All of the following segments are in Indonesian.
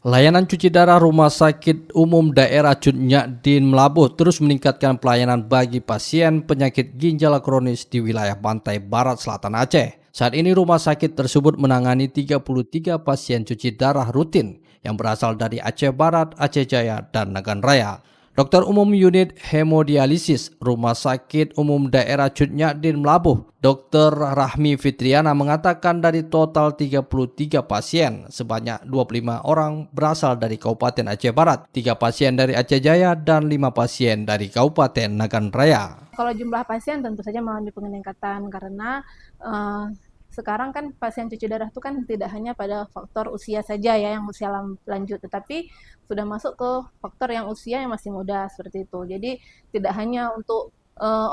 Layanan cuci darah Rumah Sakit Umum Daerah Cut Nyak Melabuh terus meningkatkan pelayanan bagi pasien penyakit ginjal kronis di wilayah pantai barat selatan Aceh. Saat ini rumah sakit tersebut menangani 33 pasien cuci darah rutin yang berasal dari Aceh Barat, Aceh Jaya, dan Nagan Raya. Dokter Umum Unit Hemodialisis Rumah Sakit Umum Daerah Cut Nyak Melabuh, Dr. Rahmi Fitriana mengatakan dari total 33 pasien, sebanyak 25 orang berasal dari Kabupaten Aceh Barat, 3 pasien dari Aceh Jaya, dan 5 pasien dari Kabupaten Nagan Raya. Kalau jumlah pasien tentu saja mengalami peningkatan karena sekarang kan pasien cuci darah itu kan tidak hanya pada faktor usia saja ya, yang usia lanjut, tetapi sudah masuk ke faktor yang usia yang masih muda seperti itu. Jadi tidak hanya untuk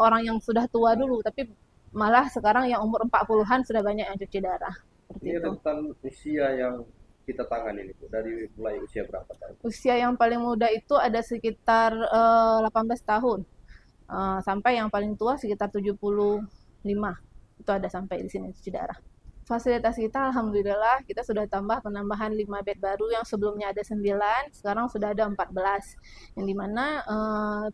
orang yang sudah tua dulu, tapi malah sekarang yang umur 40-an sudah banyak yang cuci darah. Seperti Ini itu. tentang usia yang kita tangani ini, Bu. Dari mulai usia berapa tahun? Usia yang paling muda itu ada sekitar 18 tahun. Sampai yang paling tua sekitar 75. Itu ada sampai di sini cuci darah. Fasilitas kita alhamdulillah kita sudah tambah penambahan 5 bed baru yang sebelumnya ada 9, sekarang sudah ada 14. Yang dimana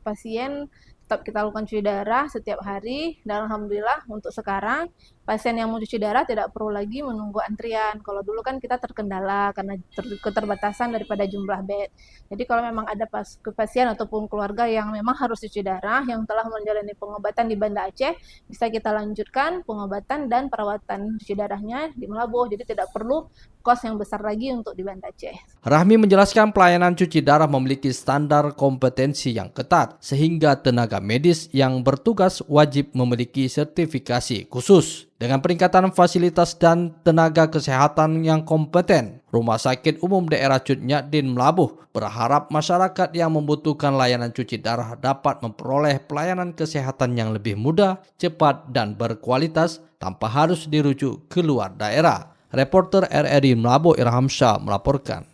pasien tetap kita lakukan cuci darah setiap hari dan alhamdulillah untuk sekarang pasien yang mau cuci darah tidak perlu lagi menunggu antrian. Kalau dulu kan kita terkendala karena keterbatasan daripada jumlah bed. Jadi kalau memang ada pasien ataupun keluarga yang memang harus cuci darah yang telah menjalani pengobatan di Banda Aceh, bisa kita lanjutkan pengobatan dan perawatan cuci darahnya di Melabuh. Jadi tidak perlu kos yang besar lagi untuk di Banda Aceh. Rahmi menjelaskan pelayanan cuci darah memiliki standar kompetensi yang ketat sehingga tenaga medis yang bertugas wajib memiliki sertifikasi khusus. Dengan peningkatan fasilitas dan tenaga kesehatan yang kompeten, Rumah Sakit Umum Daerah Cut Nyak Melabuh berharap masyarakat yang membutuhkan layanan cuci darah dapat memperoleh pelayanan kesehatan yang lebih mudah, cepat, dan berkualitas tanpa harus dirujuk ke luar daerah. Reporter RRI Melabuh Irham Shah melaporkan.